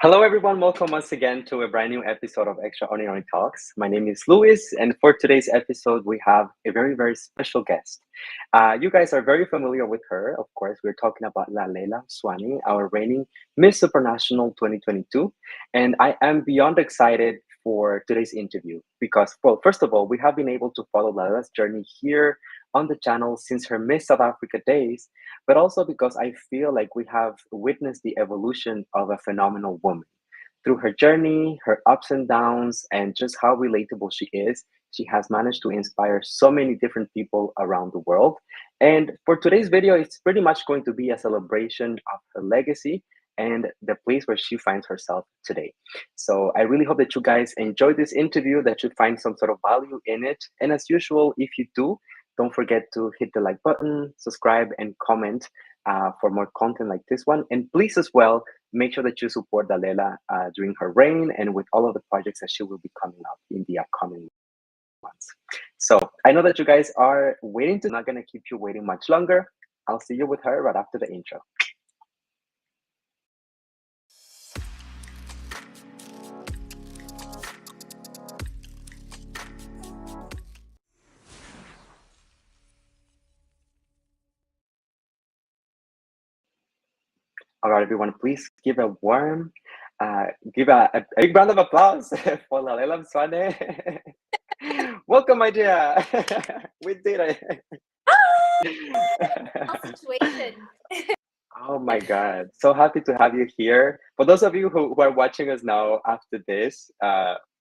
Hello, everyone. Welcome once again to a brand new episode of Extraordinary Talks. My name is Luis, and for today's episode, we have a very, very special guest. You guys are very familiar with her. Of course, we're talking about Lalela Mswane, our reigning Miss Supranational 2022. And I am beyond excited for today's interview because, well, first of all, we have been able to follow Lalela's journey here on the channel since her Miss South Africa days, but also because I feel like we have witnessed the evolution of a phenomenal woman. Through her journey, her ups and downs, and just how relatable she is, she has managed to inspire so many different people around the world. And for today's video, it's pretty much going to be a celebration of her legacy and the place where she finds herself today. So I really hope that you guys enjoy this interview, that you find some sort of value in it. And as usual, if you do, don't forget to hit the like button, subscribe, and comment for more content like this one. And please as well, make sure that you support Lalela during her reign and with all of the projects that she will be coming up in the upcoming months. So I know that you guys are waiting to, not gonna keep you waiting much longer. I'll see you with her right after the intro. All right, everyone, please give a warm, give a big round of applause for Lalela Mswane. Welcome, my dear. We did it. Situation. Oh my God. So happy to have you here. For those of you who are watching us now after this,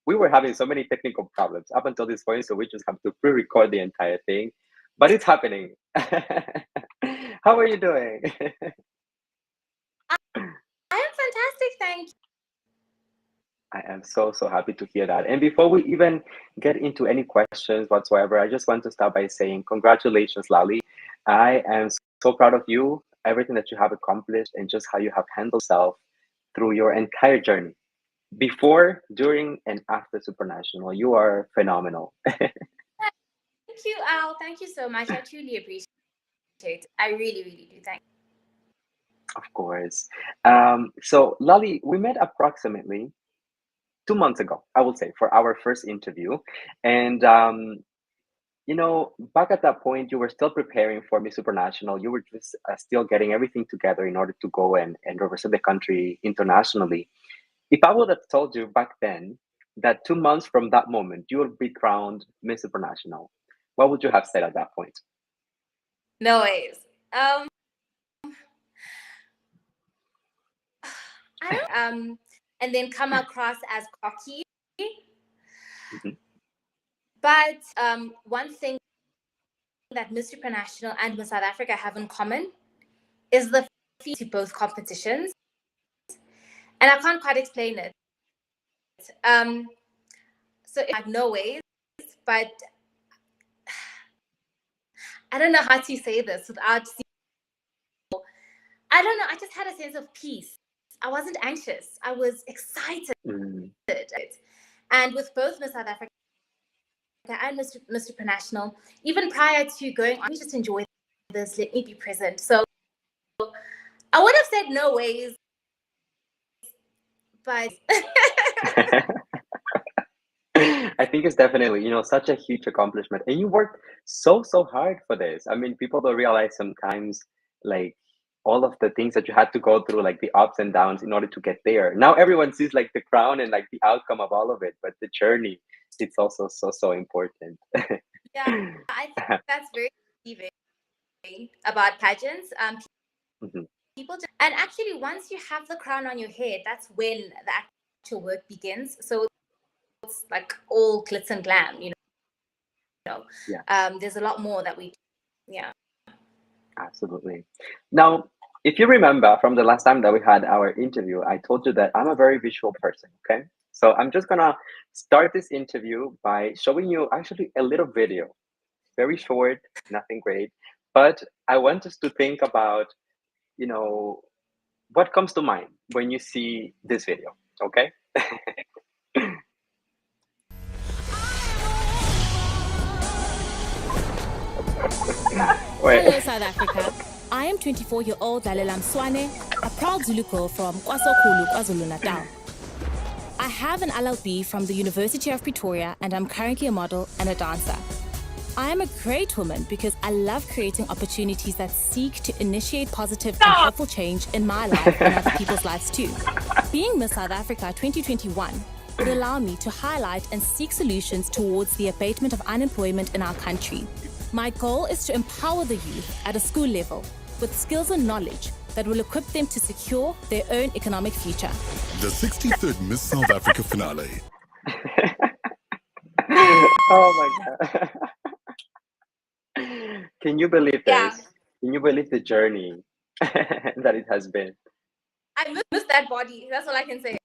we were having so many technical problems up until this point, so we just have to pre-record the entire thing. But it's happening. How are you doing? I am fantastic, thank you. I am so happy to hear that. And before we even get into any questions whatsoever, I just want to start by saying congratulations, Lali. I am so proud of you, everything that you have accomplished, and just how you have handled yourself through your entire journey. Before, during, and after Supranational, you are phenomenal. Thank you, Al. Thank you so much. I truly appreciate it. I really, really do. Thank you. Of course. So, Lali, we met approximately 2 months ago, I will say, for our first interview. And, you know, back at that point, you were still preparing for Miss Supranational. You were just still getting everything together in order to go and represent the country internationally. If I would have told you back then that 2 months from that moment, you would be crowned Miss Supranational, what would you have said at that point? No ways. I don't and then come across as cocky. Mm-hmm. But one thing that Miss Supranational and Miss South Africa have in common is the fee to both competitions. And I can't quite explain it. So I have no ways, but I don't know how to say this without, I don't know, I just had a sense of peace. I wasn't anxious. I was excited. Mm. And with both Miss South Africa and Miss Supranational, even prior to going on, let me just enjoy this, let me be present. So I would have said no ways, but I think it's definitely, you know, such a huge accomplishment. And you worked so hard for this. I mean, people don't realize sometimes, like, all of the things that you had to go through, like the ups and downs in order to get there. Now everyone sees like the crown and like the outcome of all of it, but the journey, it's also so important. Yeah, I think that's very deceiving about pageants. Mm-hmm. People just, and actually once you have the crown on your head, that's when the actual work begins. So it's like all glitz and glam, you know. Yeah. There's a lot more that we, yeah. Absolutely. Now, if you remember from the last time that we had our interview, I told you that I'm a very visual person, okay? So I'm just gonna start this interview by showing you actually a little video. Very short, nothing great, but I want us to think about, you know, what comes to mind when you see this video, okay? Hello, South Africa. I am 24-year-old Lalela Mswane, a proud Zulu girl from KwaZulu, KwaZulu-Natal. I have an LLB from the University of Pretoria, and I'm currently a model and a dancer. I am a great woman because I love creating opportunities that seek to initiate positive and helpful change in my life and other people's lives too. Being Miss South Africa 2021 would allow me to highlight and seek solutions towards the abatement of unemployment in our country. My goal is to empower the youth at a school level with skills and knowledge that will equip them to secure their own economic future. The 63rd Miss South Africa finale. Oh my God. Can you believe Yeah. this? Can you believe the journey that it has been? I miss that body. That's all I can say.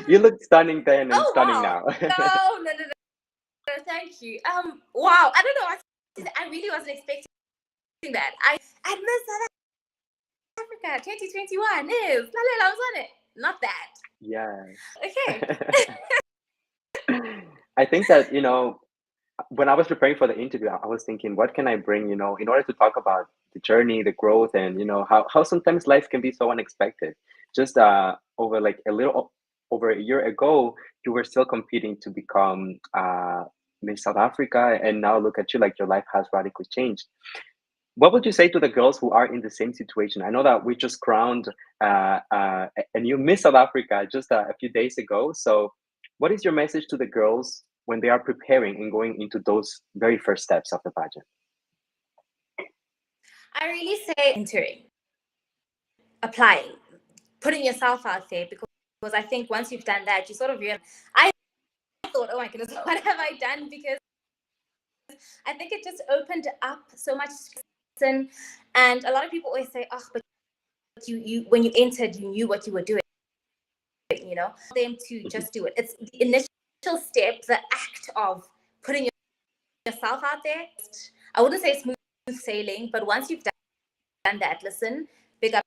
You look stunning then and Oh stunning wow! now. No, thank you. Wow. I don't know. I really wasn't expecting that. I miss South Africa 2021 is Lalela Mswane. Not that. Yeah. Okay. I think that, when I was preparing for the interview, I was thinking, what can I bring, in order to talk about the journey, the growth, and, how sometimes life can be so unexpected. Just over like a little over a year ago, you were still competing to become Miss South Africa. And now look at you, like your life has radically changed. What would you say to the girls who are in the same situation? I know that we just crowned a new Miss South Africa just a few days ago. So, what is your message to the girls when they are preparing and going into those very first steps of the pageant? I really say entering, applying, putting yourself out there, because I think once you've done that, you sort of realize. I thought, oh my goodness, what have I done? Because I think it just opened up so much. And a lot of people always say, oh, but you when you entered, you knew what you were doing. Them to just do it. It's the initial step, the act of putting yourself out there. I wouldn't say smooth sailing, but once you've done that, listen, big up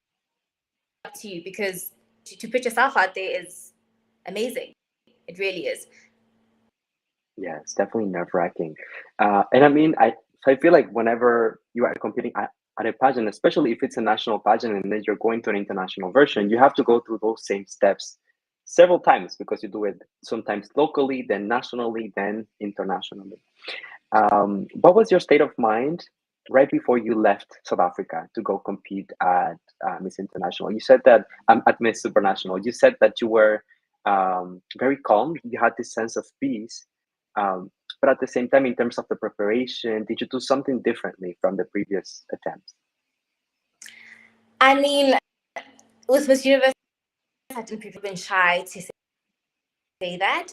to you, because to put yourself out there is amazing. It really is. Yeah, it's definitely nerve-wracking. And I mean, I feel like whenever you are competing at a pageant, especially if it's a national pageant and then you're going to an international version, you have to go through those same steps several times because you do it sometimes locally, then nationally, then internationally. What was your state of mind right before you left South Africa to go compete at Miss International? You said that at Miss Supranational, you said that you were very calm. You had this sense of peace. But at the same time, in terms of the preparation, did you do something differently from the previous attempts? I mean, with Miss Universe, I didn't been shy to say that.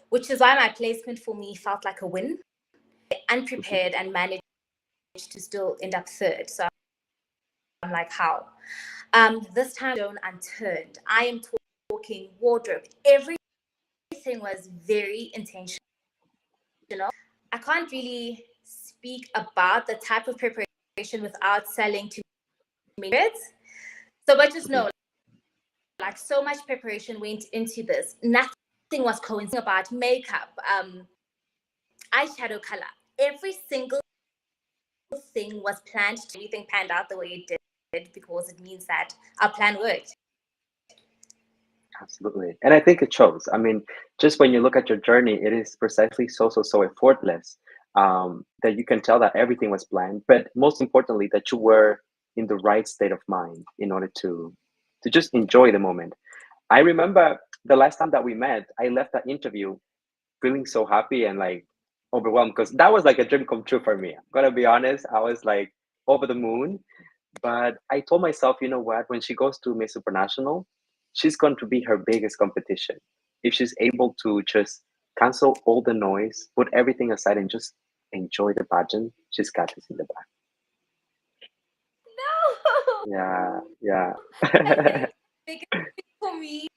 Which is why my placement for me felt like a win. Unprepared and managed to still end up third. So I'm like, how? This time, don't unturned. I am talking wardrobe. Everything was very intentional. I can't really speak about the type of preparation without selling too many words. So, but just know, like, so much preparation went into this. Nothing was coinciding about makeup, eyeshadow color. Every single thing was planned. Everything panned out the way it did because it means that our plan worked. Absolutely. And I think it shows. I mean, just when you look at your journey, it is precisely so effortless, that you can tell that everything was planned, but most importantly, that you were in the right state of mind in order to just enjoy the moment. I remember the last time that we met, I left that interview feeling so happy and like overwhelmed because that was like a dream come true for me. I'm gonna be honest, I was like over the moon. But I told myself, you know what, when she goes to Miss Supranational, she's going to be her biggest competition. If she's able to just cancel all the noise, put everything aside, and just enjoy the pageant, she's got this in the back. No. Yeah, yeah. I think the biggest thing for me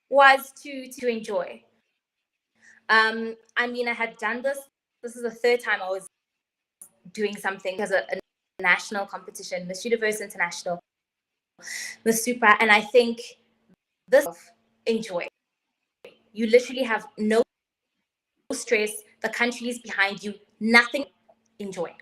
was to enjoy. I mean, I had done this. This is the third time I was doing something as a national competition, Miss Universe International, Miss Super, and I think this enjoy. You literally have no stress. The country is behind you. Nothing. Enjoy.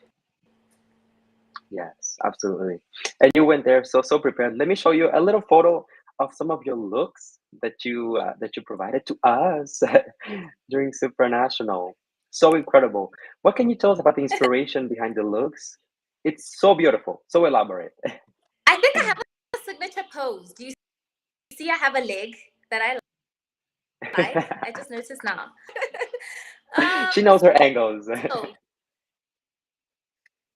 Yes, absolutely. And you went there so prepared. Let me show you a little photo of some of your looks that you provided to us during Supranational. So incredible. What can you tell us about the inspiration behind the looks? It's so beautiful, so elaborate. I think I have a signature pose. Do you see I have a leg that I like? I just noticed now. She knows her angles. So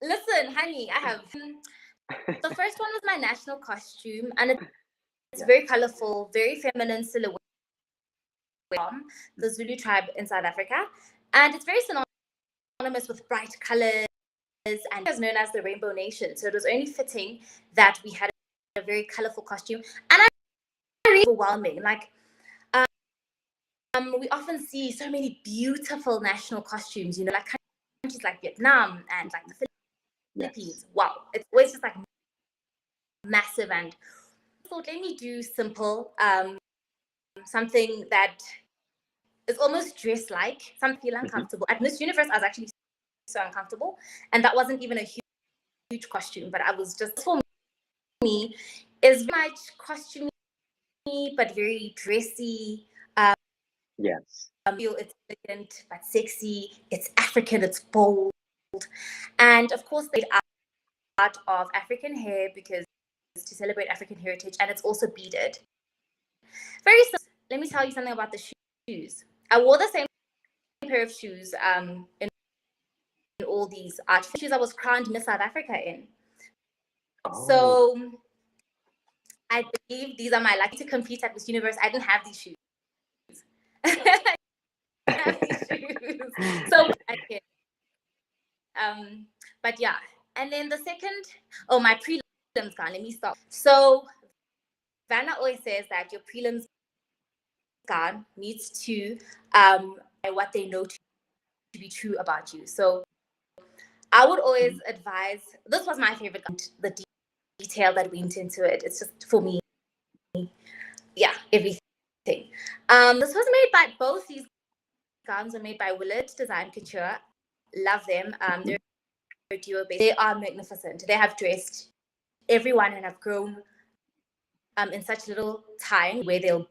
listen, honey, I have the first one was my national costume, and it's Yeah. very colorful, very feminine silhouette from the Zulu tribe in South Africa, and it's very synonymous with bright colors, and it's known as the Rainbow Nation. So it was only fitting that we had a very colorful costume, and I really overwhelming. Like we often see so many beautiful national costumes, you know, like countries like Vietnam and like the Philippines. Yes. Wow, it's always just like massive. And I thought, let me do simple, something that is almost dress like. Some feel Mhm. uncomfortable. At Miss Universe, I was actually so uncomfortable, and that wasn't even a huge costume, but I was just, for me, is very much costumey but very dressy. Yes. Feel it's elegant but sexy. It's African. It's bold, and of course, they art of African hair because to celebrate African heritage, and it's also beaded. Very simple. Let me tell you something about the shoes. I wore the same pair of shoes in all these art shoes I was crowned Miss South Africa in. Oh. So I believe these are my lucky to compete at Miss Universe. I didn't have these shoes. I didn't have these shoes. So I can. But yeah. And then the second, oh, my prelims gown. Let me stop. So Vanna always says that your prelims gown needs to what they know to be true about you. So I would always advise, this was my favorite gown, the detail that went into it. It's just, for me, yeah, everything. This was made by, both these gowns are made by Willard Design Couture. Love them. They're duo based. They are magnificent. They have dressed everyone and have grown in such little time where they'll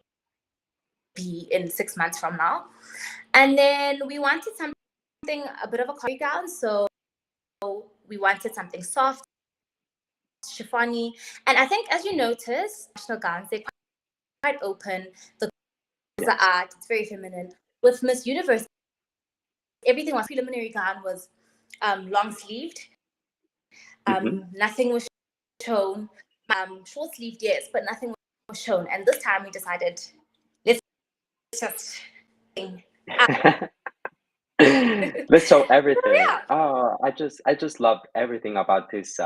be in 6 months from now. And then we wanted something, a bit of a curry gown. So we wanted something soft, chiffony. And I think, as you notice, national gowns, they're quite open. The Yes. art, it's very feminine. With Miss Universe, everything was preliminary gown was long sleeved. Mhm. Nothing was shown. Short sleeved, yes, but nothing was shown. And this time we decided, let's just Let's show everything. yeah. Oh, I just loved everything about this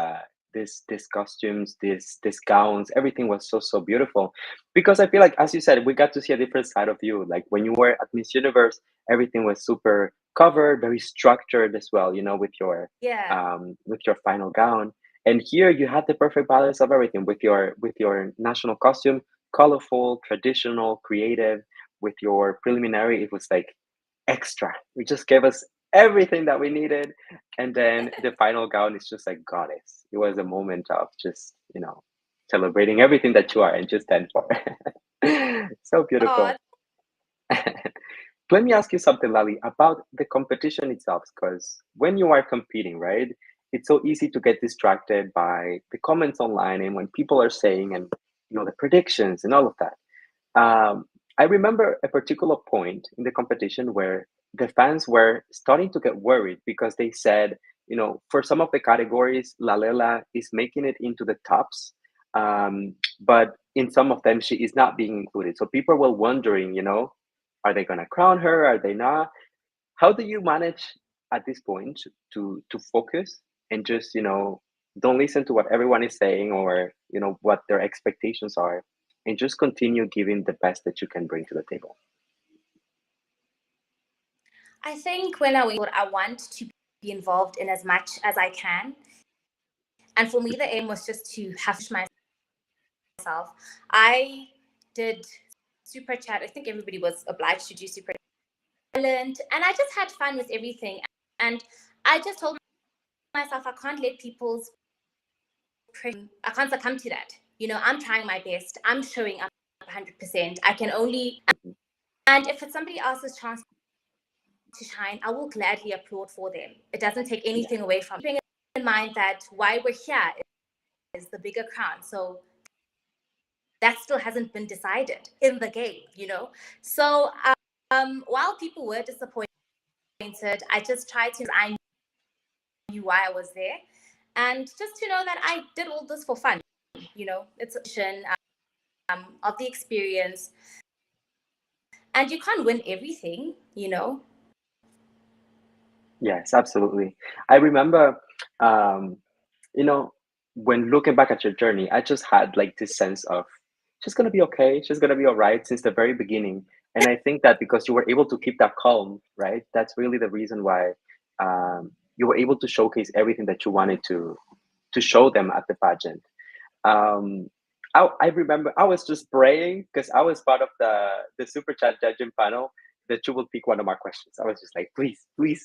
costumes, this gowns. Everything was so beautiful, because I feel like, as you said, we got to see a different side of you. Like when you were at Miss Universe, everything was super covered, very structured as well. You know, Yeah. with your final gown. And here you had the perfect balance of everything with your national costume, colorful, traditional, creative. With your preliminary, it was like extra. We just gave us everything that we needed. And then the final gown is just like goddess. It was a moment of just, celebrating everything that you are and just stand for. So Oh, beautiful. Let me ask you something, Lali, about the competition itself, because when you are competing, right, it's so easy to get distracted by the comments online and when people are saying, and the predictions and all of that. I remember a particular point in the competition where the fans were starting to get worried because they said, for some of the categories, Lalela is making it into the tops, but in some of them, she is not being included. So people were wondering, are they going to crown her? Are they not? How do you manage at this point to focus and just, don't listen to what everyone is saying or, what their expectations are, and just continue giving the best that you can bring to the table? I think when I want to be involved in as much as I can. And for me, the aim was just to have myself. I did super chat. I think everybody was obliged to do super talent. And I just had fun with everything. And I just told myself I can't let people's I can't succumb to that. I'm trying my best. I'm showing up 100%. I can only, and if it's somebody else's chance to shine, I will gladly applaud for them. It doesn't take anything away from it. Keeping in mind that why we're here is the bigger crown. So that still hasn't been decided in the game, So while people were disappointed, I just tried to, I knew why I was there. And just to know that I did all this for fun, it's a vision of the experience. And you can't win everything, Yes, absolutely. I remember, you know, when looking back at your journey, I just had like this sense of she's gonna be okay, she's gonna be all right since the very beginning. And I think that because you were able to keep that calm, right? That's really the reason why you were able to showcase everything that you wanted to show them at the pageant. Um, I remember I was just praying because I was part of the super chat judging panel that you will pick one of my questions. I was just like, please, please.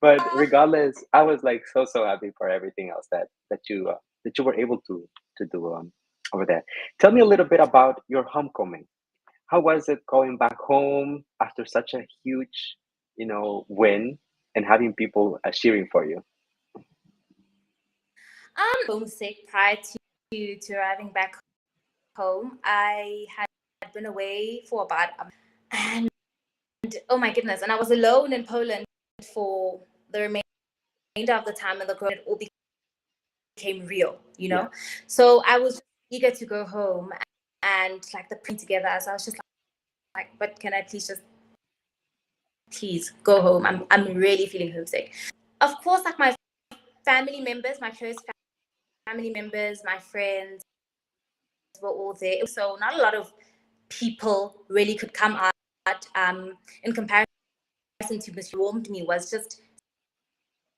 But regardless, I was like so happy for everything else that you were able to do over there. Tell me a little bit about your homecoming. How was it going back home after such a huge, win and having people cheering for you? Homesick prior to arriving back home. I had been away for about and oh my goodness, and I was alone in Poland for the remainder of the time, and it all became real, Yeah. So I was eager to go home and like the print together. So I was just like, but can I please go home? I'm really feeling homesick. Of course, like my family members, my close family members, my friends were all there. So not a lot of people really could come out. In comparison to Miss warmed me was just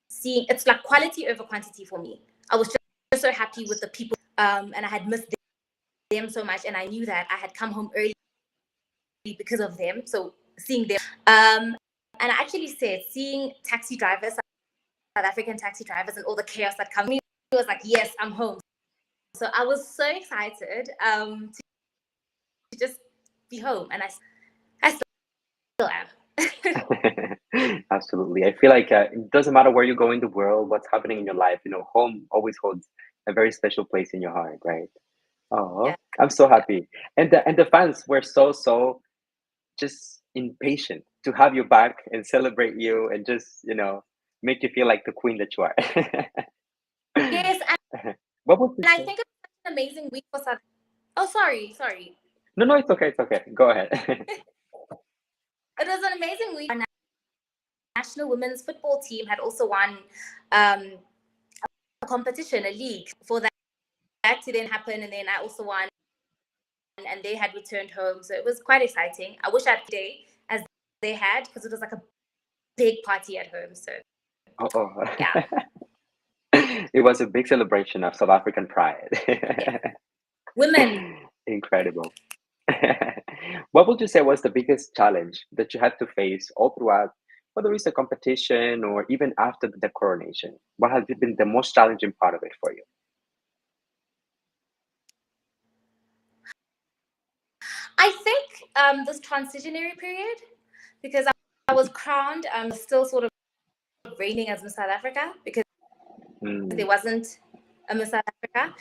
seeing, it's like quality over quantity for me. I was just so happy with the people, and I had missed them so much, and I knew that I had come home early because of them. So seeing them, and I actually said, seeing taxi drivers, South African taxi drivers, and all the chaos that comes, it was like, yes, I'm home. So I was so excited to just be home, and I still am. Absolutely. I feel like it doesn't matter where you go in the world, what's happening in your life, home always holds a very special place in your heart, right? Oh, Yeah. I'm so happy. And the fans were so just impatient to have you back and celebrate you and just, make you feel like the queen that you are. Yes, What would you and I say? think it's an amazing week for South. Oh, sorry. No, it's okay. It's okay. Go ahead. It was an amazing week. Our national women's football team had also won a competition, a league, for that to then happen, and then I also won, and they had returned home. So it was quite exciting. I wish I had a day as they had, because it was like a big party at home. So Oh. yeah. It was a big celebration of South African pride. Yeah. Women. Incredible. What would you say was the biggest challenge that you had to face all throughout, whether it's a competition or even after the coronation? What has been the most challenging part of it for you? I think this transitionary period, because I was crowned, still sort of reigning as Miss South Africa, because there wasn't a Miss South Africa,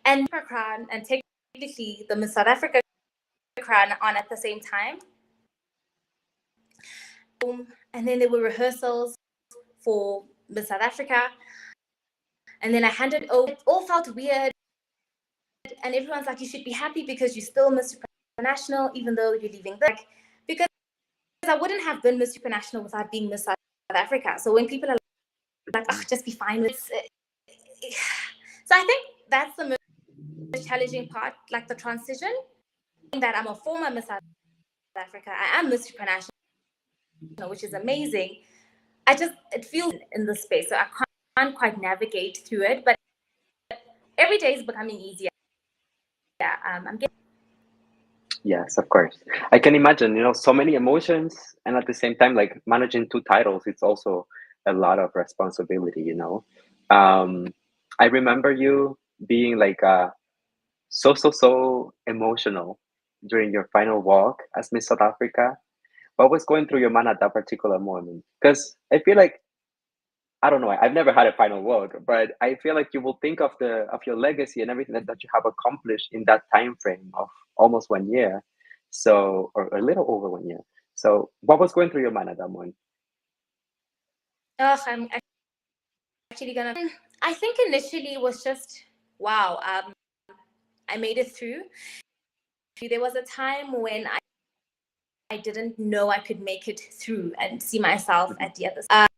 and her crown, and technically the Miss South Africa crown on at the same time. And then there were rehearsals for Miss South Africa, and then I handed over. It all felt weird, and everyone's like, you should be happy because you're still Miss Supranational, even though you're leaving. Because I wouldn't have been Miss Supranational without being Miss South Africa. So when people are like, oh, just be fine with it. So I think that's the most challenging part, like the transition, that I'm a former Miss South Africa. I am Miss Supranational, which is amazing. It feels in this space, so I can't quite navigate through it, but every day is becoming easier. Yeah, I'm getting. Yes, of course. I can imagine, so many emotions, and at the same time, like managing two titles, it's also a lot of responsibility. Um, I remember you being like so emotional during your final walk as Miss South Africa. What was going through your mind at that particular moment? Because I feel like I don't know. I've never had a final walk, but I feel like you will think of the of your legacy and everything that you have accomplished in that time frame of almost 1 year, so or a little over 1 year. So, what was going through your mind at that moment? Oh, I'm actually gonna. I think initially it was just wow. I made it through. There was a time when I didn't know I could make it through and see myself Mhm. at the other side.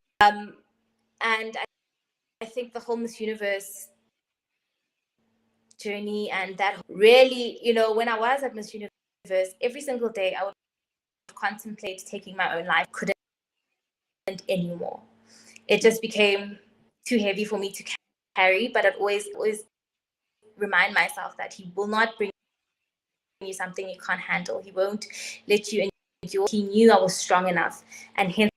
And I think the whole Miss Universe journey and that really, when I was at Miss Universe, every single day I would contemplate taking my own life. Couldn't anymore. It just became too heavy for me to carry. But I always remind myself that he will not bring you something you can't handle. He won't let you endure. He knew I was strong enough, and hence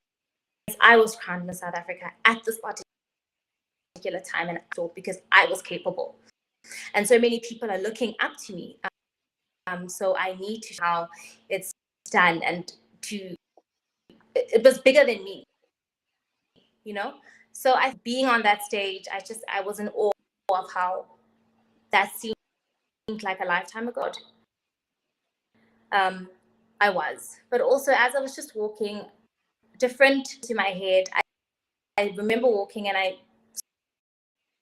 I was crowned Miss South Africa at this particular time, and because I was capable. And so many people are looking up to me. So I need to show how it's done, and it was bigger than me, you know. So being on that stage, I was in awe of how that seemed like a lifetime ago. I was, but also as I was just walking, different to my head, I remember walking and I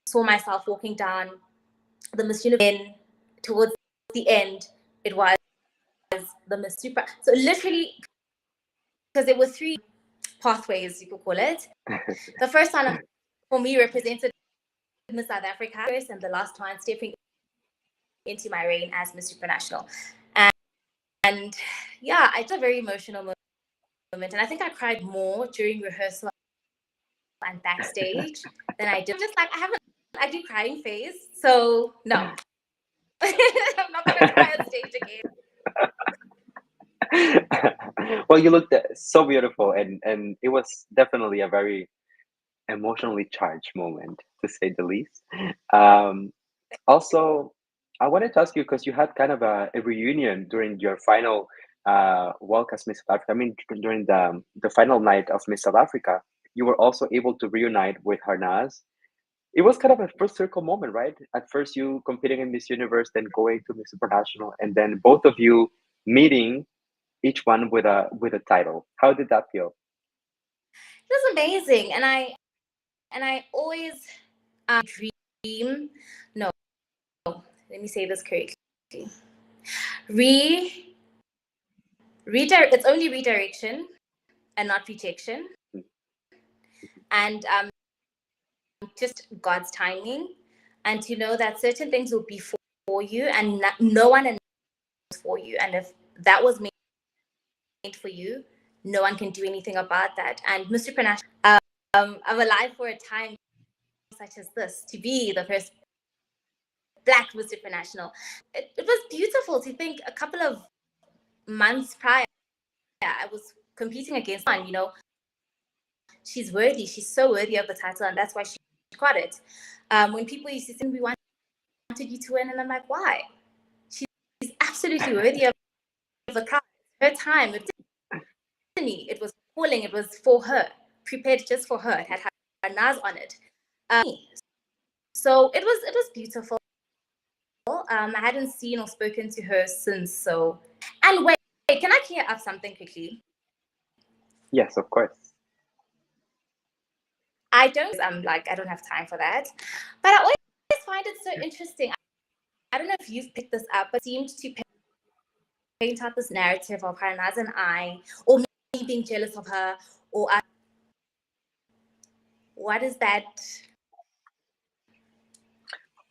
saw myself walking down the Miss Universe. Towards the end, it was the Miss Super. So literally, because there were three pathways, you could call it. The first one for me represented Miss South Africa, and the last one stepping into my reign as Miss Supranational. And yeah, it's a very emotional moment. And I think I cried more during rehearsal and backstage than I did. Just like I haven't I do crying phase. So no. I'm not gonna cry on stage again. Well, you looked so beautiful, and it was definitely a very emotionally charged moment, to say the least. Um, Also, I wanted to ask you because you had kind of a reunion during your final walk as Miss South Africa. I mean, during the final night of Miss South Africa, you were also able to reunite with Harnaz. It was kind of a first circle moment, right? At first, you competing in Miss Universe, then going to Miss International, and then both of you meeting, each one with a title. How did that feel? It was amazing, and I always dream. No, let me say this correctly. Re redirect. It's only redirection and not rejection, and just God's timing, and to know that certain things will be for you, and no one is for you, and if that was made for you, no one can do anything about that. And Mr. Panache, I'm alive for a time such as this to be the first Black Miss Supranational. It was beautiful to think a couple of months prior, I was competing against one, she's worthy. She's so worthy of the title, and that's why she got it. When people used to say, we wanted you to win, and I'm like, why? She's absolutely worthy of the crown. Her time, it was calling, it was for her, prepared just for her. It had her Nas on it. So it was beautiful. I hadn't seen or spoken to her since. So, and wait, can I clear up something quickly? Yes, of course. I don't. I don't have time for that. But I always find it so interesting. I don't know if you've picked this up, but seemed to paint out this narrative of her as an I, or me being jealous of her, or what is that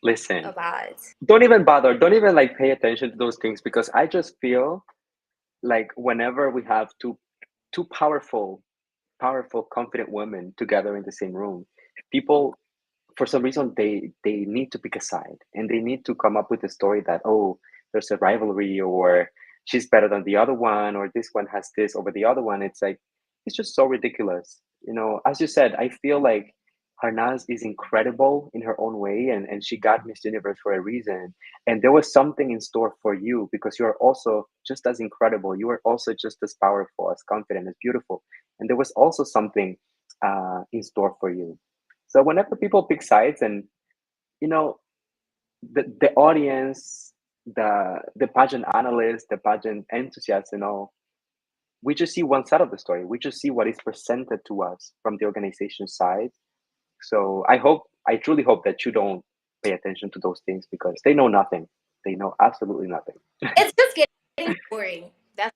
Listen, about? don't even bother. Don't even like pay attention to those things because I just feel like whenever we have two powerful, confident women together in the same room, people for some reason they need to pick a side and they need to come up with a story that, oh, there's a rivalry, or she's better than the other one, or this one has this over the other one. It's like it's just so ridiculous. As you said, I feel like Harnaz is incredible in her own way, and she got Miss Universe for a reason. And there was something in store for you because you are also just as incredible. You are also just as powerful, as confident, as beautiful. And there was also something in store for you. So whenever people pick sides, and you know, the audience, the pageant analyst, the pageant enthusiast, we just see one side of the story. We just see what is presented to us from the organization side. So I truly hope that you don't pay attention to those things because they know nothing. They know absolutely nothing. It's just getting boring. That's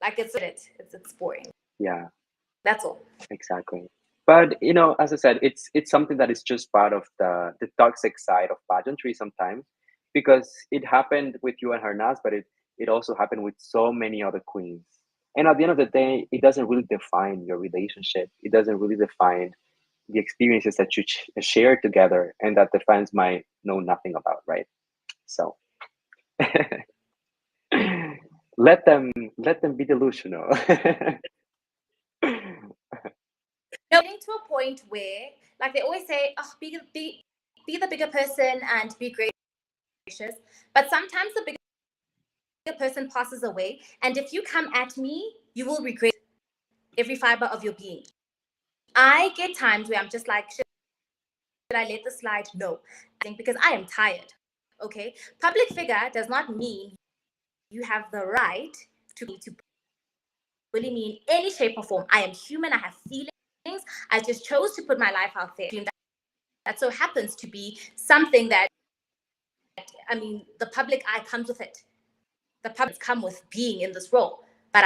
like it's boring. Yeah, That's all. exactly. But as I said, it's something that is just part of the toxic side of pageantry sometimes, because it happened with you and Harnaz, but it also happened with so many other queens. And at the end of the day, it doesn't really define your relationship. It doesn't really define the experiences that you share together and that the fans might know nothing about, right? So let them let them be delusional. No, getting to a point where, like they always say, oh, be the bigger person and be gracious. But sometimes the bigger person passes away, and if you come at me, you will regret every fiber of your being. I get times where I'm just like, should I let this slide? No, because I am tired. Okay, public figure does not mean you have the right to bully me in any shape or form. I am human. I have feelings. I just chose to put my life out there. That so happens to be something that, I mean, the public eye comes with it. The public come with being in this role, but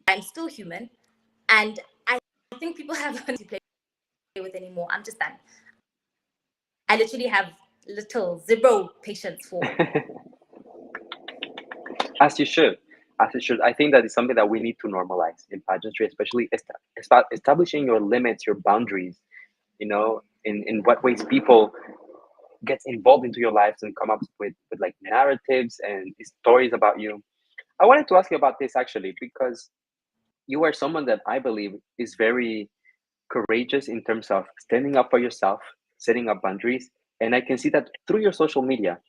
I'm still human, and I think people have to play with anymore. I'm just done. I literally have zero patience for. As you should. As you should. I think that is something that we need to normalize in pageantry, especially establishing your limits, your boundaries, in what ways people get involved into your lives and come up with like narratives and stories about you. I wanted to ask you about this actually, because you are someone that I believe is very courageous in terms of standing up for yourself, setting up boundaries. And I can see that through your social media.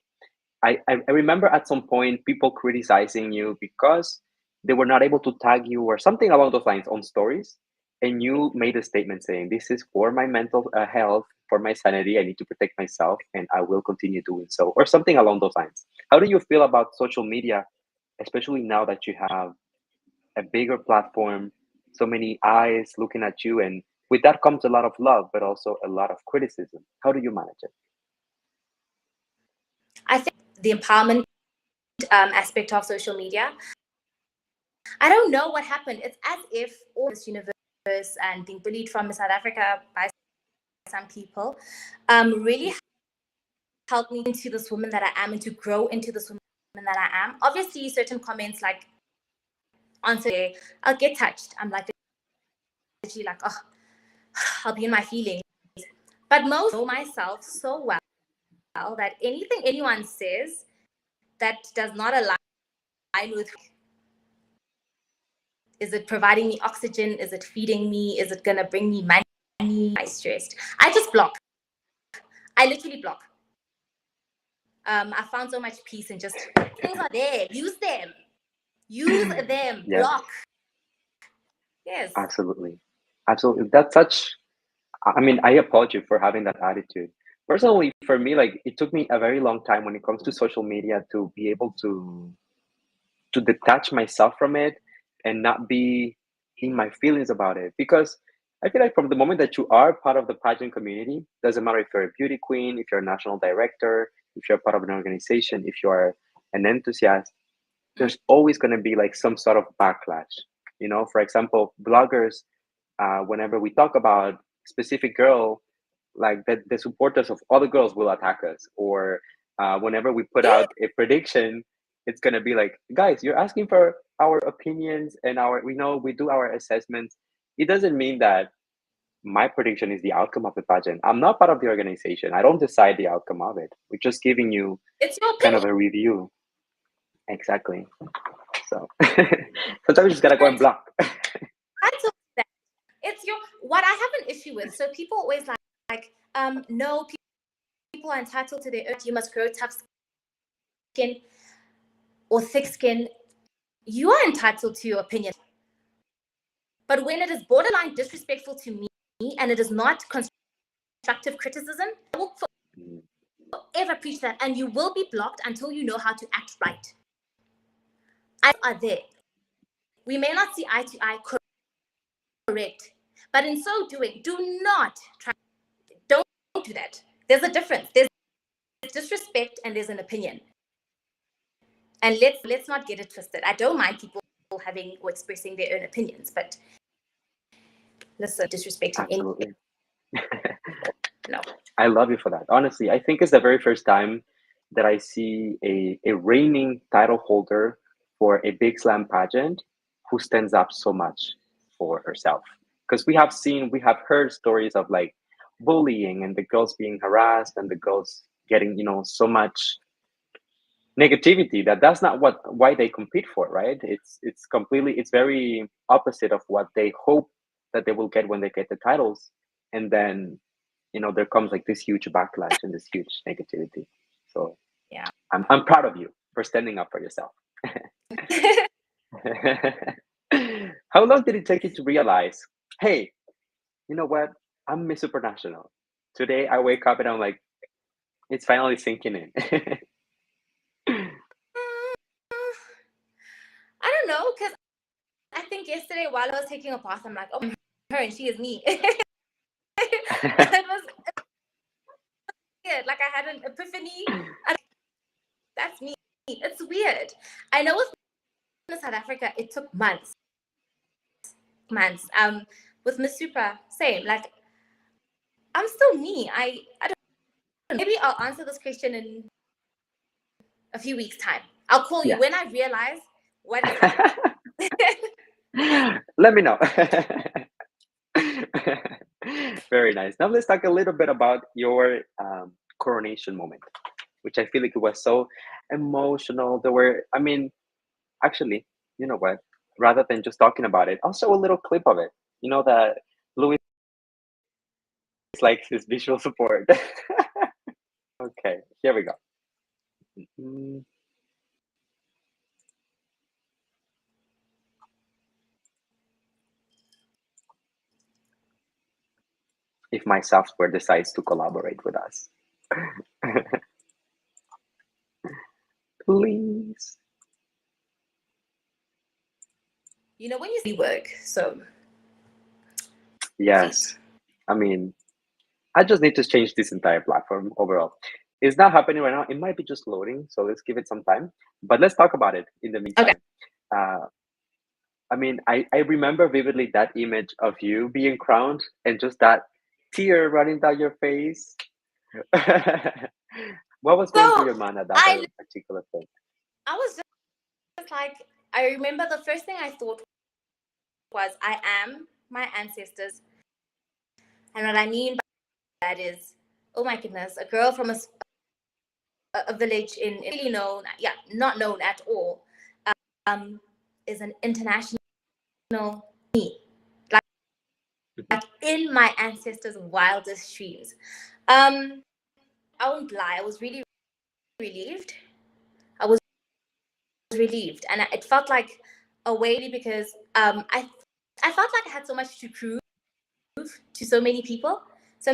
I remember at some point people criticizing you because they were not able to tag you or something along those lines on stories. And you made a statement saying, this is for my mental health, for my sanity. I need to protect myself and I will continue doing so, or something along those lines. How do you feel about social media, especially now that you have a bigger platform, so many eyes looking at you? And with that comes a lot of love, but also a lot of criticism. How do you manage it? I think the empowerment aspect of social media, I don't know what happened. It's as if all this universe and being bullied from South Africa by some people really helped me into this woman that I am and to grow into this woman that I am. Obviously, certain comments like on today, I'll get touched. I'm like, literally like, oh, I'll be in my feelings. But most know myself so well that anything anyone says that does not align with, is it providing me oxygen? Is it feeding me? Is it gonna bring me money? I stressed. I just block. I literally block. I found so much peace in just things are there. Use them. Use them. Yes, Block. Yes. absolutely. Absolutely. That's such, I mean, I applaud you for having that attitude. Personally, for me, like it took me a very long time when it comes to social media to be able to detach myself from it and not be in my feelings about it. Because I feel like from the moment that you are part of the pageant community, doesn't matter if you're a beauty queen, if you're a national director, if you're part of an organization, if you are an enthusiast, there's always going to be like some sort of backlash. For example, bloggers, whenever we talk about specific girl, like the supporters of other girls will attack us, or whenever we put Yeah. out a prediction, it's gonna be like, guys, you're asking for our opinions and we do our assessments. It doesn't mean that my prediction is the outcome of the pageant. I'm not part of the organization. I don't decide the outcome of it. We're just giving you It's your kind of opinion. a review. Exactly. So sometimes you just gotta go and block. That's that. It's your what I have an issue with, so people always no, people are entitled to their own. You must grow tough skin or thick skin. You are entitled to your opinion. But when it is borderline disrespectful to me and it is not constructive criticism, I will forever preach that, and you will be blocked until you know how to act right. I are there. We may not see eye to eye, correct, but in so doing, do not try. Don't do that. There's a difference. There's disrespect and there's an opinion. And let's not get it twisted. I don't mind people having or expressing their own opinions, but listen, disrespecting Absolutely. no. I love you for that. Honestly, I think it's the very first time that I see a reigning title holder for a big slam pageant who stands up so much for herself. Because we have heard stories of like bullying and the girls being harassed and the girls getting, so much negativity that's not why they compete for, right? It's very opposite of what they hope that they will get when they get the titles. And then there comes like this huge backlash and this huge negativity. So yeah, I'm proud of you for standing up for yourself. How long did it take you to realize, hey, you know what, I'm Miss Supranational? Today I wake up and I'm like, it's finally sinking in. I don't know, because I think yesterday while I was taking a bath, I'm like, oh, her and she is me. It was weird. Like I had an epiphany. That's me. It's weird. I know with South Africa, it took months. With Miss Supra, same. Like I'm still me. I don't know. Maybe I'll answer this question in a few weeks' time. I'll call you when I realize what is happening. Let me know. Very nice. Now let's talk a little bit about your coronation moment, which I feel like it was so emotional. Actually, you know what? Rather than just talking about it, I'll show a little clip of it. You know that Louis likes his visual support. Okay, here we go. If my software decides to collaborate with us. Please. When you see work, so. Yes. I just need to change this entire platform overall. It's not happening right now. It might be just loading, so let's give it some time. But let's talk about it in the meantime. Okay. I remember vividly that image of you being crowned and just that tear running down your face. What was going through your mind at that particular point? I was just like, I remember the first thing I thought was, I am my ancestors. And what I mean by that is, oh my goodness, a girl from a village in really known, not known at all, is an international me, like in my ancestors' wildest dreams. I won't lie, I was really relieved. I was relieved, and it felt like a way, because I felt like I had so much to prove to so many people. So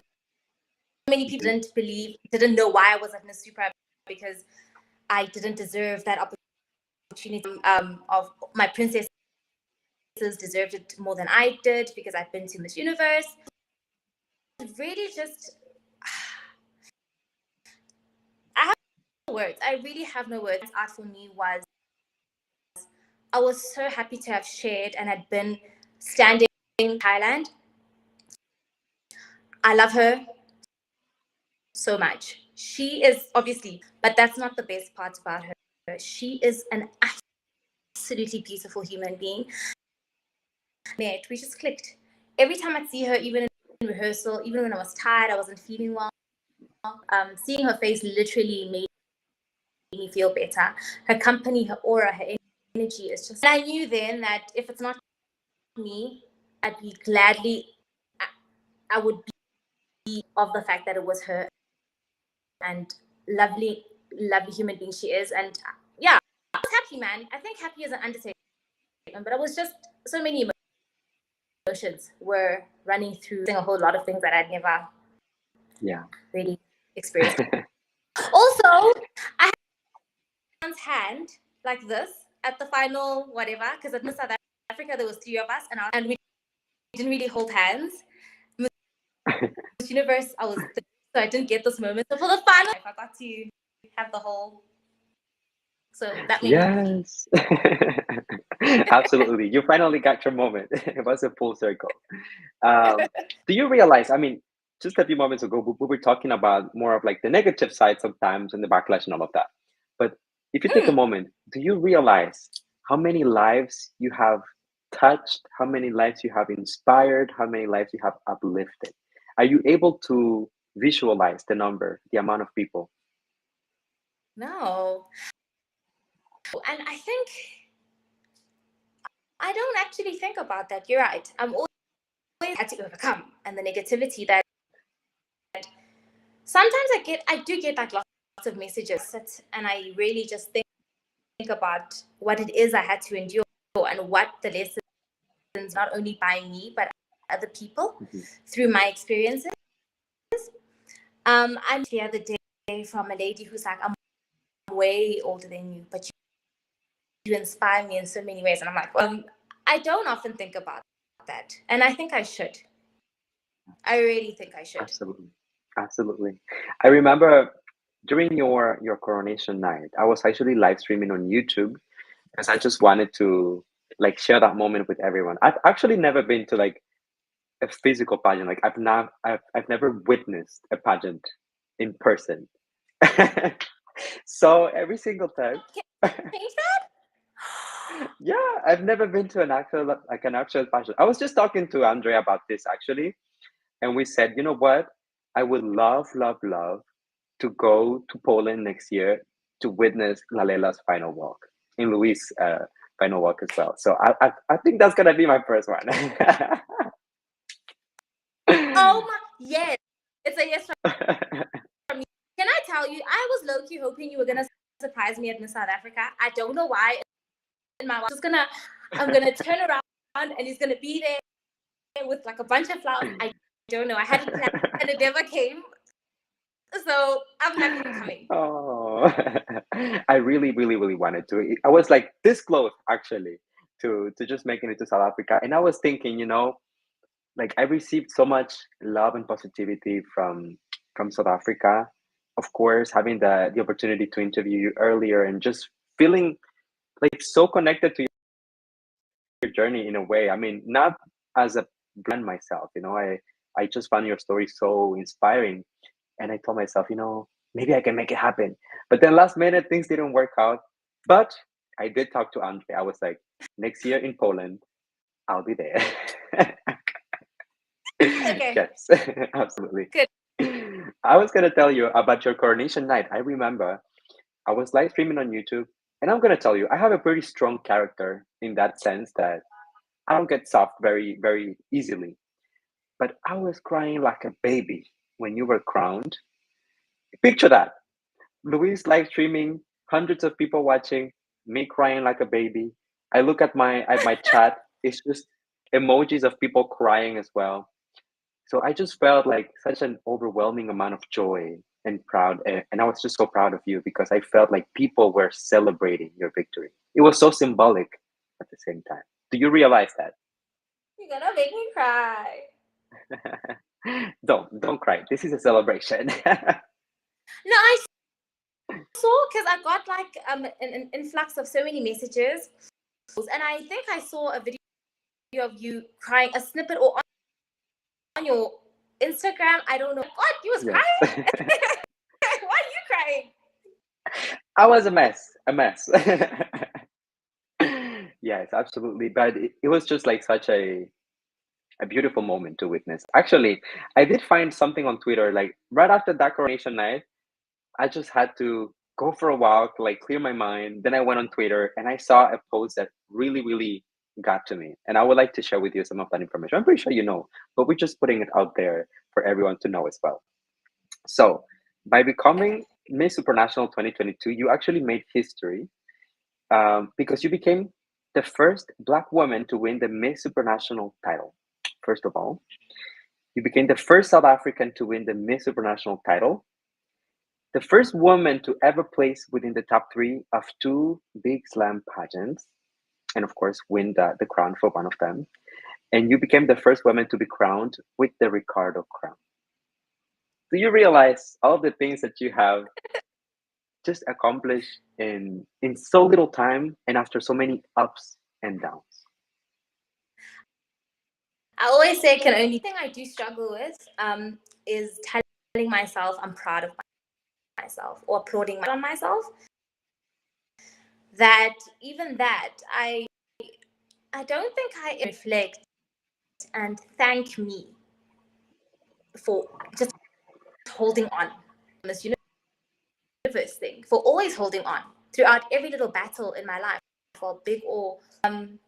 many people didn't know why I was at Miss Supra, because I didn't deserve that opportunity. Of my princesses deserved it more than I did, because I've been to Miss Universe. Really, just I have no words. I really have no words. Art for me was, I was so happy to have shared and had been standing in Thailand. I love her so much. She is obviously, but that's not the best part about her. She is an absolutely beautiful human being. We just clicked. Every time I'd see her, even in rehearsal, even when I was tired, I wasn't feeling well, seeing her face literally made me feel better. Her company, her aura, her energy is just. And I knew then that if it's not me, I'd be gladly I would be of the fact that it was her, and lovely, lovely human being she is. And yeah, I was happy, man. I think happy is an understatement, but it was just so many emotions were running through a whole lot of things that I'd never Yeah. really experienced. Also, I had someone's hand like this at the final whatever, because at Miss South Africa there was 3 of us, and we didn't really hold hands. Miss Universe, I was so I didn't get this moment. So for the final, I got to have the whole. So that made me happy. Yes. Absolutely. You finally got your moment. It was a full circle. Do you realize, I mean, just a few moments ago, we were talking about more of like the negative side sometimes and the backlash and all of that. But if you take a moment, do you realize how many lives you have touched, how many lives you have inspired, how many lives you have uplifted? Are you able to visualize the number, the amount of people? No. And I think I don't actually think about that. You're right. I'm always had to overcome, and the negativity that sometimes I do get like lots of messages, and I really just think about what it is I had to endure and what the lessons, not only by me but other people through my experiences. I'm the other day from a lady who's like, I'm way older than you, but you inspire me in so many ways. And I'm like, I don't often think about that, and I think I should. I really think I should. Absolutely. Absolutely. I remember during your coronation night, I was actually live streaming on YouTube because I just wanted to like share that moment with everyone. I've actually never been to like a physical pageant. Like I've never witnessed a pageant in person. So every single time, Change that? yeah, I've never been to an actual pageant. I was just talking to Andrea about this actually, and we said, you know what? I would love, love, love to go to Poland next year to witness Lalela's final walk in Louis' final walk as well. So I think that's gonna be my first one. Oh my, yes, it's a yes from me. Can I tell you? I was low key hoping you were gonna surprise me at Miss South Africa. I don't know why. In my I'm gonna turn around and he's gonna be there with like a bunch of flowers. I don't know. I had it planned and it never came. So I'm happy you're coming. Oh, I really, really, really wanted to. I was like this close actually to just making it to South Africa, and I was thinking, you know, like I received so much love and positivity from South Africa. Of course, having the opportunity to interview you earlier and just feeling like so connected to your journey in a way. I mean, not as a brand myself, you know, I just found your story so inspiring, and I told myself, you know, maybe I can make it happen. But then last minute things didn't work out. But I did talk to Andre. I was like, next year in Poland, I'll be there. Okay. Yes, absolutely. Good. I was gonna tell you about your coronation night. I remember I was live streaming on YouTube, and I'm gonna tell you, I have a pretty strong character in that sense that I don't get soft very, very easily. But I was crying like a baby when you were crowned. Picture that. Louise live streaming, hundreds of people watching, me crying like a baby. I look at my chat, it's just emojis of people crying as well. So I just felt like such an overwhelming amount of joy and proud, and I was just so proud of you because I felt like people were celebrating your victory. It was so symbolic at the same time. Do you realize that? You're gonna make me cry. Don't cry. This is a celebration. No, I saw because I got like an influx of so many messages, and I think I saw a video of you crying, a snippet or on your Instagram. I don't know. What, you was Yes. crying? Why are you crying? I was a mess, a mess. Yes, absolutely. But it was just like such a beautiful moment to witness. Actually, I did find something on Twitter, like right after that coronation night, I just had to go for a walk, like clear my mind. Then I went on Twitter and I saw a post that really, really got to me. And I would like to share with you some of that information. I'm pretty sure you know, but we're just putting it out there for everyone to know as well. So, by becoming Miss Supranational 2022, you actually made history because you became the first Black woman to win the Miss Supranational title. First of all, you became the first South African to win the Miss Supranational title, the first woman to ever place within the top three of two Big Slam pageants, and of course, win the crown for one of them. And you became the first woman to be crowned with the Ricardo crown. Do you realize all the things that you have just accomplished in so little time and after so many ups and downs? I always say can only thing I do struggle with is telling myself I'm proud of myself or applauding on myself. That even that I don't think I reflect and thank me for just holding on this universe thing, for always holding on throughout every little battle in my life, for big or and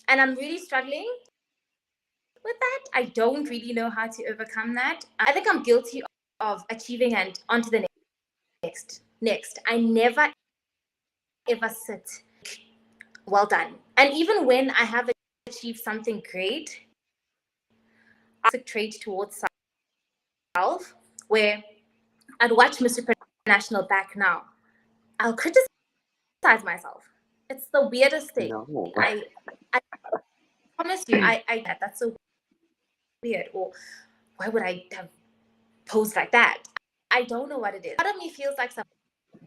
I'm really struggling with that. I don't really know how to overcome that. I think I'm guilty of achieving and onto the next. I never ever sit well done. And even when I have achieved something great, I took trait towards self where I'd watch Miss Supranational back now. I'll criticize myself. It's the weirdest thing. No. I promise you, that's so weird. Or why would I have posed like that? I don't know what it is. Part of me feels like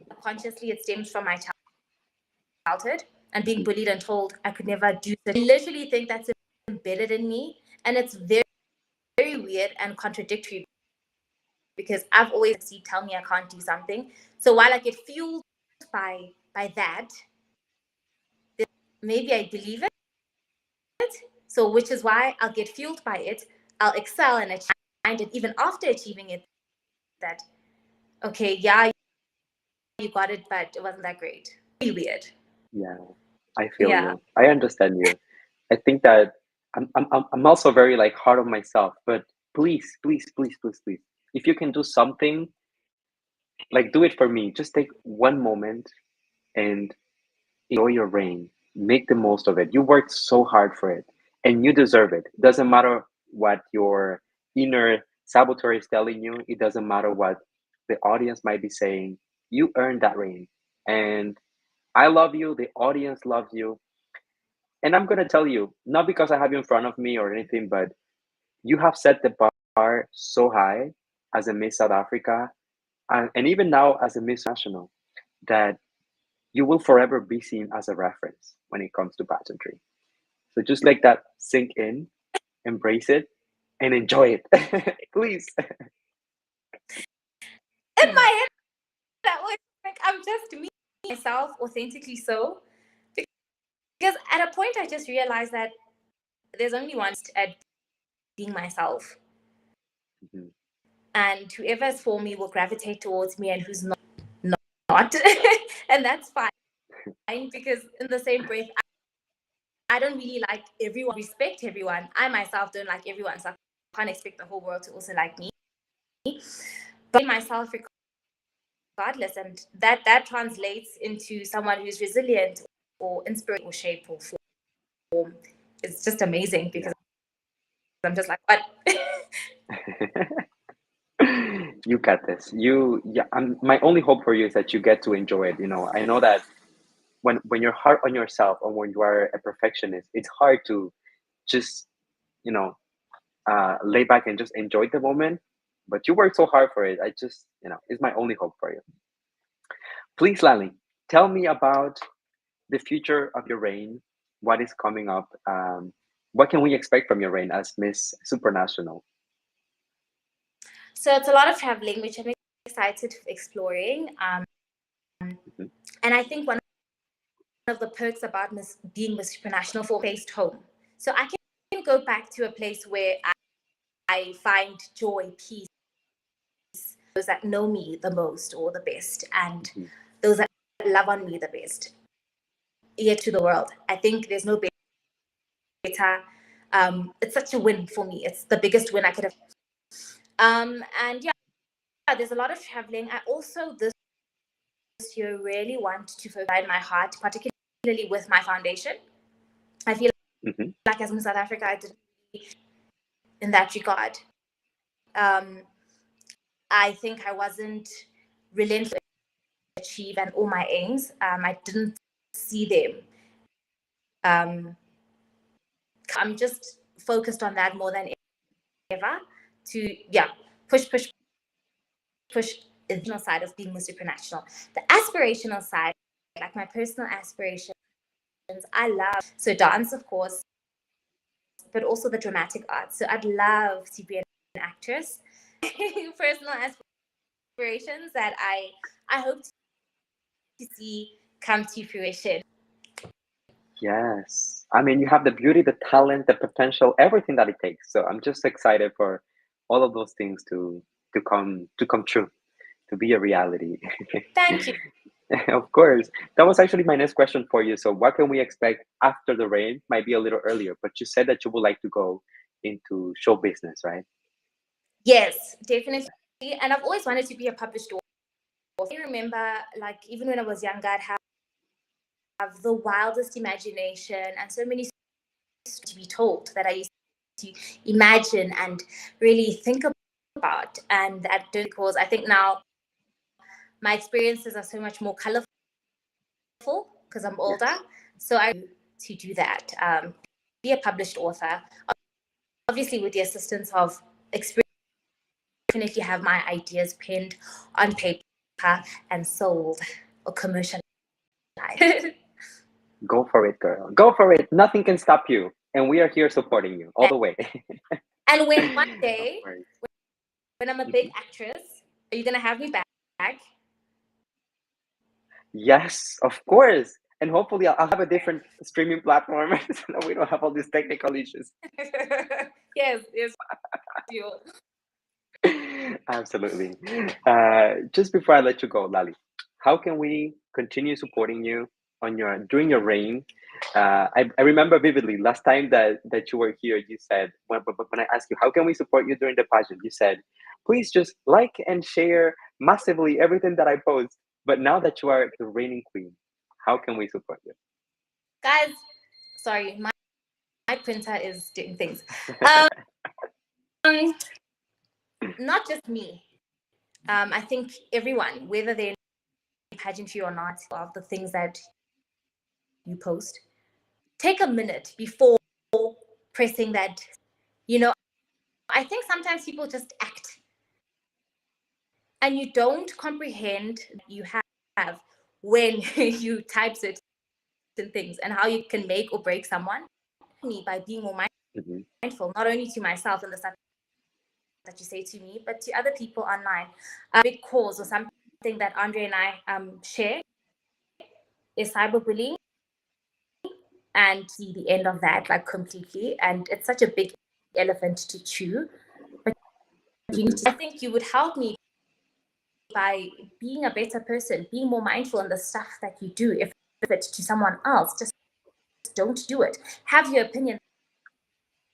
subconsciously it stems from my childhood and being bullied and told I could never do that. I literally think that's embedded in me, and it's very, very weird and contradictory because I've always tell me I can't do something. So while I get fueled by that, maybe I believe it. So which is why I'll get fueled by it. I'll excel and achieve it even after achieving it. That okay, yeah, you got it, but it wasn't that great. Really weird. Yeah, I feel Yeah. you. I understand you. I think that I'm also very like hard on myself, but please, please, please, please, please, if you can do something, like do it for me. Just take one moment and enjoy your reign. Make the most of it. You worked so hard for it, and you deserve it. Doesn't matter what your inner saboteur is telling you. It doesn't matter what the audience might be saying. You earned that reign, and I love you. The audience loves you, and I'm gonna tell you, not because I have you in front of me or anything, but you have set the bar so high as a Miss South Africa, and even now as a Miss National, that you will forever be seen as a reference when it comes to pageantry. So just let that sink in, embrace it, and enjoy it. Please. In my head, that was like I'm just me, myself, authentically so. Because at a point, I just realized that there's only one at being myself. Mhm. And whoever is for me will gravitate towards me, and who's not. And that's fine because in the same breath, I don't really like everyone, respect everyone. I myself don't like everyone, so I can't expect the whole world to also like me. But myself regardless, and that translates into someone who's resilient or inspiring or shape or form. It's just amazing because I'm just like, what? You got this. Yeah. My only hope for you is that you get to enjoy it. I know that when you're hard on yourself or when you are a perfectionist, it's hard to just you know lay back and just enjoy the moment. But you work so hard for it. I just it's my only hope for you. Please, Lally, tell me about the future of your reign. What is coming up? What can we expect from your reign as Miss Supranational? So it's a lot of traveling, which I'm excited for exploring. Mhm. And I think one of the perks about being Miss Supranational for based home. So I can go back to a place where I find joy, peace, those that know me the most or the best, and Mhm. those that love on me the best. Yet to the world, I think there's no It's such a win for me. It's the biggest win I could have. And yeah, there's a lot of traveling. I also this year really want to focus in my heart, particularly with my foundation. I feel like as Miss South Africa, I did in that regard. I think I wasn't relentless to achieve and all my aims. I didn't see them. I'm just focused on that more than ever to push the international side of being Miss Supranational. The aspirational side, like my personal aspirations, I love so dance, of course, but also the dramatic arts. So I'd love to be an actress. Personal aspirations that I hope to see come to fruition. Yes. I mean, you have the beauty, the talent, the potential, everything that it takes. So I'm just excited for all of those things to come true, to be a reality. Thank you. Of course. That was actually my next question for you. So what can we expect after the rain? Might be a little earlier, but you said that you would like to go into show business, right? Yes, definitely. And I've always wanted to be a published author. I remember, like, even when I was younger, I'd have the wildest imagination and so many stories to be told that I used to imagine and really think about. And that because I think now my experiences are so much more colorful because I'm older. Yes. So I to do that, be a published author, obviously with the assistance of experience. Definitely have my ideas penned on paper and sold or commercialized. Go for it, girl. Go for it. Nothing can stop you. And we are here supporting you all the way. And when one day, Of course. when I'm a big actress, are you gonna have me back? Yes, of course. And hopefully I'll have a different streaming platform so that we don't have all these technical issues. Yes, you. Absolutely. Just before I let you go, Lali, how can we continue supporting you on your during your reign? I remember vividly last time that you were here. You said when I asked you how can we support you during the pageant, you said, please just like and share massively everything that I post. But now that you are the reigning queen, how can we support you? Guys, sorry, my printer is doing things. Not just me. I think everyone, whether they're in pageantry or not, of the things that you post, take a minute before pressing that. I think sometimes people just act and you don't comprehend you have when you type certain things and how you can make or break someone. Me by being more mindful, not only to myself and the stuff that you say to me, but to other people online. A big cause or something that Andre and I share is cyberbullying, and see the end of that like completely. And it's such a big elephant to chew. But I think you would help me by being a better person, being more mindful in the stuff that you do. If it's to someone else, just don't do it. Have your opinion,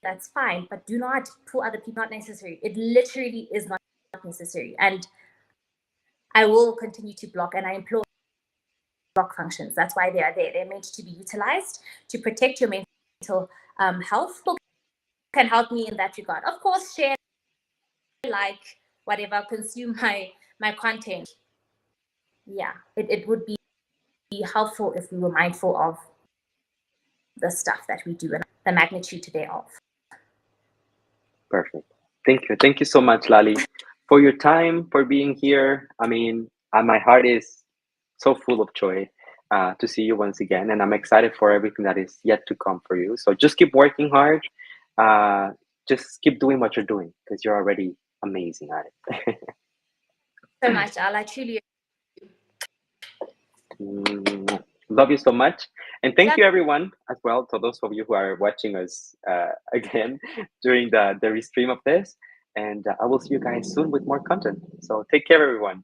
that's fine, but do not pull other people. Not necessary. It literally is not necessary. And I will continue to block, and I employ block functions. That's why they are there. They're meant to be utilized to protect your mental health. Can help me in that regard. Of course, share, like, whatever, consume my content. Yeah, it would be helpful if we were mindful of the stuff that we do and the magnitude thereof. Perfect. Thank you. Thank you so much, Lali, for your time, for being here. I mean, my heart is so full of joy to see you once again. And I'm excited for everything that is yet to come for you. So just keep working hard. Just keep doing what you're doing because you're already amazing at it. So much, Al. I truly Love you so much. And thank love you, everyone, as well, to those of you who are watching us again during the restream of this. And I will see you guys soon with more content. So take care, everyone.